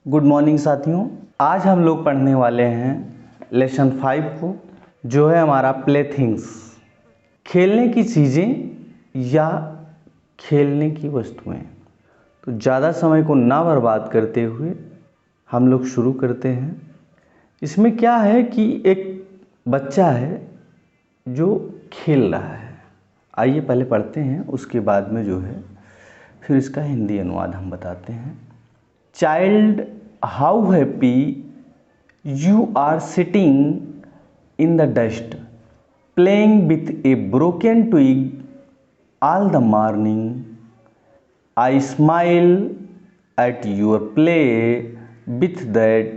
Good morning साथियों। आज हम लोग पढ़ने वाले हैं लेसन 5 को, जो है हमारा प्ले थिंग्स। खेलने की चीज़ें या खेलने की वस्तुएं। तो ज़्यादा समय को ना बर्बाद करते हुए हम लोग शुरू करते हैं। इसमें क्या है कि एक बच्चा है जो खेल रहा है। आइए पहले पढ़ते हैं, उसके बाद में जो है फिर इसका हिंदी अनुवाद हम बताते हैं। Child, how happy you are sitting in the dust, playing with a broken twig all the morning. I smile at your play with that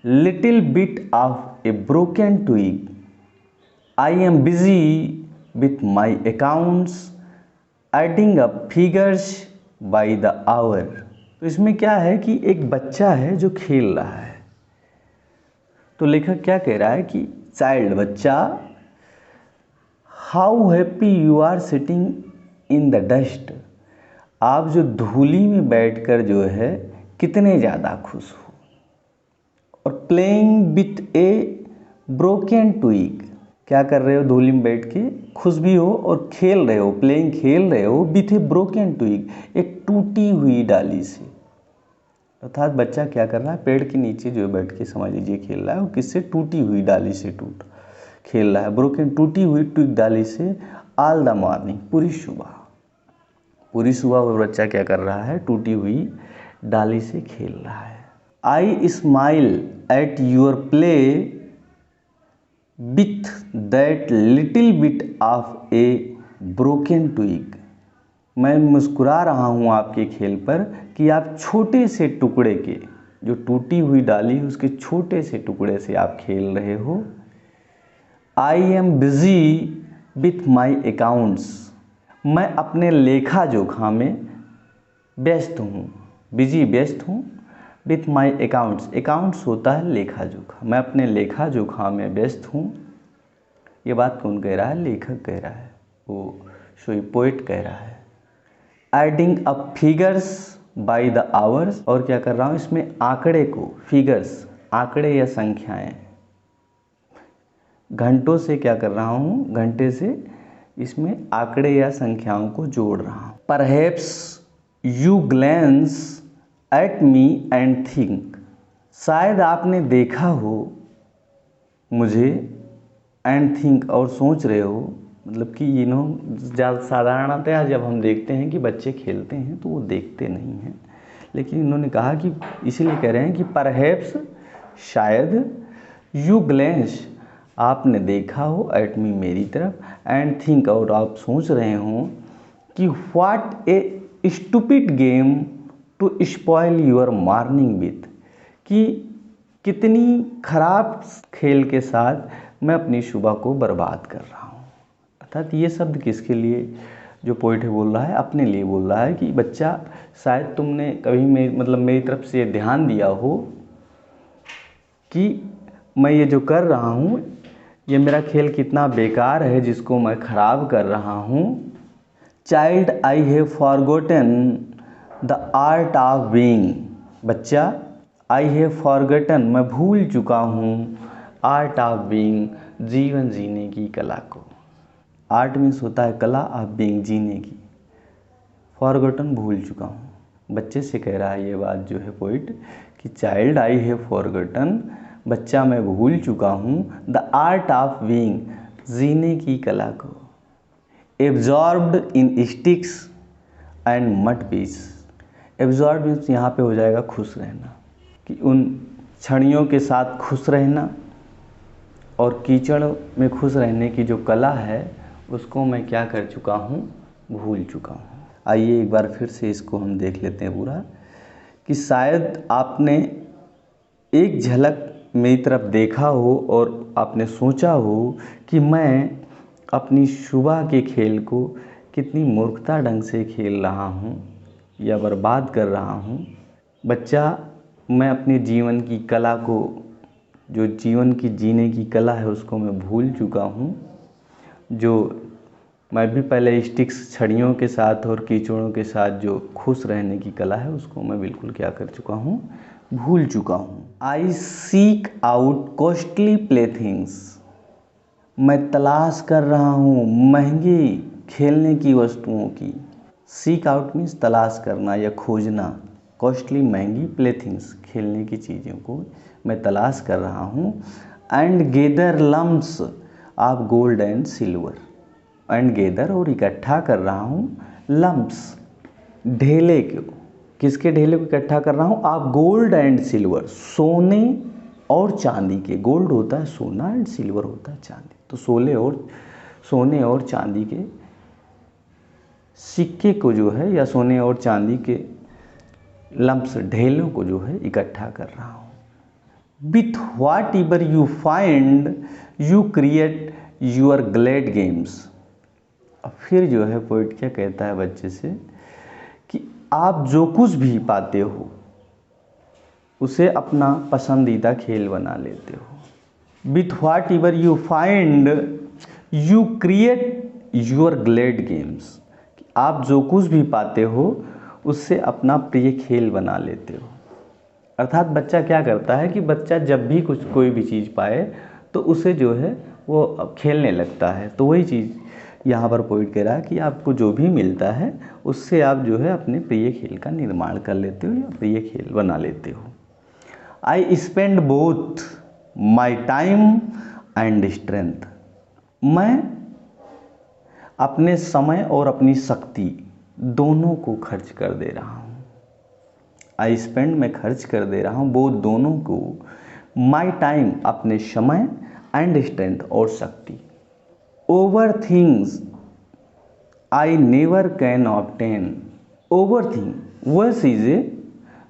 little bit of a broken twig. I am busy with my accounts, adding up figures by the hour. तो इसमें क्या है कि एक बच्चा है जो खेल रहा है। तो लेखक क्या कह रहा है कि चाइल्ड, बच्चा, how happy you are sitting in the dust, आप जो धूली में बैठकर जो है कितने ज़्यादा खुश हो। और playing with a broken twig, क्या कर रहे हो, धूली में बैठ के खुश भी हो और खेल रहे हो। प्लेइंग, खेल रहे हो विथ ए ब्रोकन ट्विग, एक टूटी हुई डाली से। अर्थात बच्चा क्या कर रहा है, पेड़ के नीचे जो बैठ के समझ लीजिए खेल रहा है। वो किससे, टूटी हुई डाली से खेल रहा है। ब्रोकन, टूटी हुई ट्विग डाली से। ऑल द मॉर्निंग, पूरी सुबह वो बच्चा क्या कर रहा है, टूटी हुई डाली से खेल रहा है। I smile at your play with that little bit of a broken twig, मैं मुस्कुरा रहा हूँ आपके खेल पर कि आप छोटे से टुकड़े के, जो टूटी हुई डाली उसके छोटे से टुकड़े से आप खेल रहे हो। I am busy with my accounts, मैं अपने लेखा जोखा में व्यस्त हूँ। बिजी, व्यस्त हूँ। विथ माई अकाउंट्स, अकाउंट्स होता है लेखा जोखा, मैं अपने लेखा जोखा में व्यस्त हूँ। ये बात कौन कह रहा है, लेखक कह रहा है, वो सोई पोइट कह रहा है। Adding up figures by the hours, और क्या कर रहा हूँ इसमें आंकड़े को, फिगर्स, आंकड़े या संख्याएं, घंटों से क्या कर रहा हूँ, घंटे से इसमें आंकड़े या संख्याओं को जोड़ रहा हूँ। Perhaps you glans at me and think, शायद आपने देखा हो मुझे, एंड थिंक, और सोच रहे हो। मतलब कि साधारणतः जब हम देखते हैं कि बच्चे खेलते हैं तो वो देखते नहीं हैं, लेकिन इन्होंने कहा कि इसीलिए कह रहे हैं कि परहैप्स, शायद, यू ग्लैंस, आपने देखा हो, एट मी, मेरी तरफ, एंड थिंक, और आप सोच रहे हो कि what a stupid game to spoil your morning with, कि कितनी खराब खेल के साथ मैं अपनी सुबह को बर्बाद कर रहा हूँ। अर्थात ये शब्द किसके लिए जो पोइट है बोल रहा है, अपने लिए बोल रहा है कि बच्चा, शायद तुमने कभी मेरी तरफ से ध्यान दिया हो कि मैं ये जो कर रहा हूँ, ये मेरा खेल कितना बेकार है जिसको मैं ख़राब कर रहा हूँ। Child, I have forgotten the art of being, बच्चा, आई हैव फॉरगॉटन, मैं भूल चुका हूँ, आर्ट ऑफ बीइंग, जीवन जीने की कला को। आर्ट मीन्स होता है कला, ऑफ बीइंग, जीने की। फॉरगॉटन, भूल चुका हूँ। बच्चे से कह रहा है ये बात जो है पोइट कि चाइल्ड, आई हैव फॉरगॉटन, बच्चा, मैं भूल चुका हूँ, द आर्ट ऑफ बीइंग, जीने की कला को। Absorbed in sticks and mud pies, absorb means यहाँ पे हो जाएगा खुश रहना, कि उन छड़ियों के साथ खुश रहना और कीचड़ में खुश रहने की जो कला है उसको मैं क्या कर चुका हूँ, भूल चुका हूँ। आइए एक बार फिर से इसको हम देख लेते हैं पूरा, कि शायद आपने एक झलक मेरी तरफ देखा हो और आपने सोचा हो कि मैं अपनी सुबह के खेल को कितनी मूर्खता ढंग से खेल रहा हूँ या बर्बाद कर रहा हूँ। बच्चा, मैं अपने जीवन की कला को, जो जीवन की जीने की कला है उसको मैं भूल चुका हूँ। जो मैं भी पहले स्टिक्स, छड़ियों के साथ और कीचड़ों के साथ जो खुश रहने की कला है उसको मैं बिल्कुल क्या कर चुका हूँ, भूल चुका हूँ। आई सीक आउट कॉस्टली प्लेथिंग्स, मैं तलाश कर रहा हूँ महंगी खेलने की वस्तुओं की। सीक आउट मीन्स तलाश करना या खोजना, कॉस्टली महंगी, प्लेथिंग्स खेलने की चीज़ों को मैं तलाश कर रहा हूँ। And gather lumps of gold and silver, and gather और इकट्ठा कर रहा हूँ, लम्प्स ढेले को, किसके ढेले को इकट्ठा कर रहा हूँ, आप गोल्ड एंड सिल्वर, सोने और चांदी के। गोल्ड होता है सोना एंड सिल्वर होता है चांदी, तो सोने और चांदी के सिक्के को जो है या सोने और चांदी के लम्प्स ढेलों को जो है इकट्ठा कर रहा हूँ। With whatever you find you create your glad games. अब फिर जो है पोइट क्या कहता है बच्चे से कि आप जो कुछ भी पाते हो उसे अपना पसंदीदा खेल बना लेते हो। With whatever you find you create your glad games, आप जो कुछ भी पाते हो उससे अपना प्रिय खेल बना लेते हो। अर्थात बच्चा क्या करता है कि बच्चा जब भी कोई भी चीज़ पाए तो उसे जो है वो खेलने लगता है। तो वही चीज़ यहाँ पर पोइट कह रहा है कि आपको जो भी मिलता है उससे आप जो है अपने प्रिय खेल का निर्माण कर लेते हो या प्रिय खेल बना लेते हो। I spend both my time and strength, मैं अपने समय और अपनी शक्ति दोनों को खर्च कर दे रहा हूँ। आई स्पेंड मैं खर्च कर दे रहा हूँ, वो दोनों को, माई टाइम अपने समय, एंड स्ट्रेंथ और शक्ति। Over things I never can obtain, over thing वह चीज़ें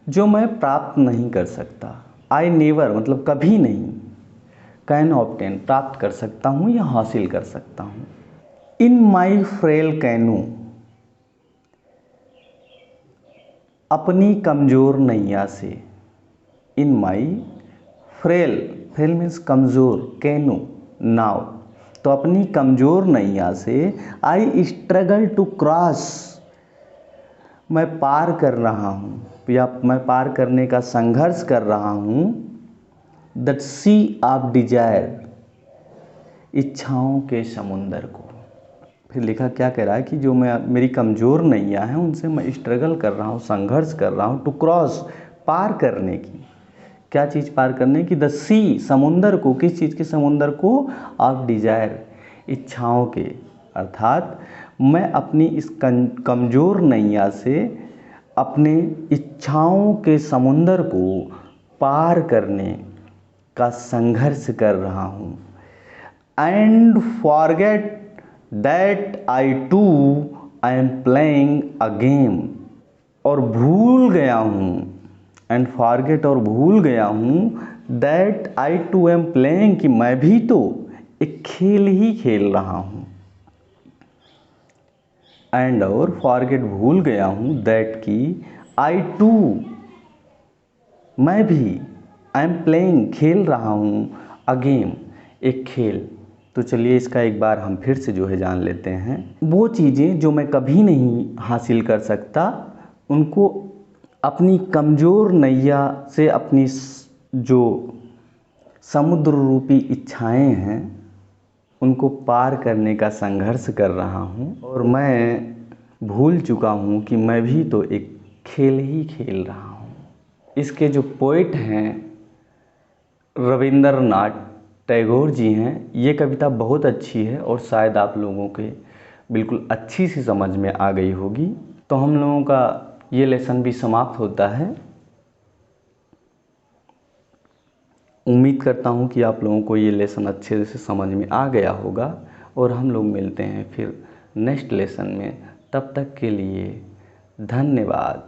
जो मैं प्राप्त नहीं कर सकता। आई नेवर मतलब कभी नहीं, कैन ऑब्टेन प्राप्त कर सकता हूँ या हासिल कर सकता हूँ। इन माई फ्रेल कैनू, अपनी कमज़ोर नैया से। इन माई फ्रेल, फ्रेल मीन्स कमज़ोर, कैनू नाव, तो अपनी कमज़ोर नैया से आई स्ट्रगल टू क्रॉस, मैं पार कर रहा हूँ या मैं पार करने का संघर्ष कर रहा हूँ। दैट सी ऑफ डिजायर, इच्छाओं के समुंदर को। फिर लिखा क्या कह रहा है कि जो मेरी कमज़ोर नैया है उनसे मैं स्ट्रगल कर रहा हूँ, संघर्ष कर रहा हूँ। टू क्रॉस पार करने की, क्या चीज़ पार करने की, द सी समुंदर को, किस चीज़ के समुंदर को, ऑफ डिजायर इच्छाओं के। अर्थात मैं अपनी इस कमज़ोर नैया से अपने इच्छाओं के समुंदर को पार करने का संघर्ष कर रहा हूँ। And forget that I too I am playing a game, और भूल गया हूँ, एंड फॉरगेट और भूल गया हूँ, that I too am playing कि मैं भी तो एक खेल ही खेल रहा हूँ। एंड और फॉरगेट भूल गया हूँ, दैट की आई टू मैं भी, आई एम प्लेइंग खेल रहा हूँ, अ गेम एक खेल। तो चलिए इसका एक बार हम फिर से जो है जान लेते हैं। वो चीज़ें जो मैं कभी नहीं हासिल कर सकता उनको अपनी कमज़ोर नैया से, अपनी जो समुद्र रूपी इच्छाएं हैं उनको पार करने का संघर्ष कर रहा हूँ। और मैं भूल चुका हूँ कि मैं भी तो एक खेल ही खेल रहा हूँ। इसके जो पोइट हैं रविंद्रनाथ टैगोर जी हैं। ये कविता बहुत अच्छी है और शायद आप लोगों के बिल्कुल अच्छी सी समझ में आ गई होगी। तो हम लोगों का ये लेसन भी समाप्त होता है। उम्मीद करता हूँ कि आप लोगों को ये लेसन अच्छे से समझ में आ गया होगा और हम लोग मिलते हैं फिर नेक्स्ट लेसन में। तब तक के लिए धन्यवाद।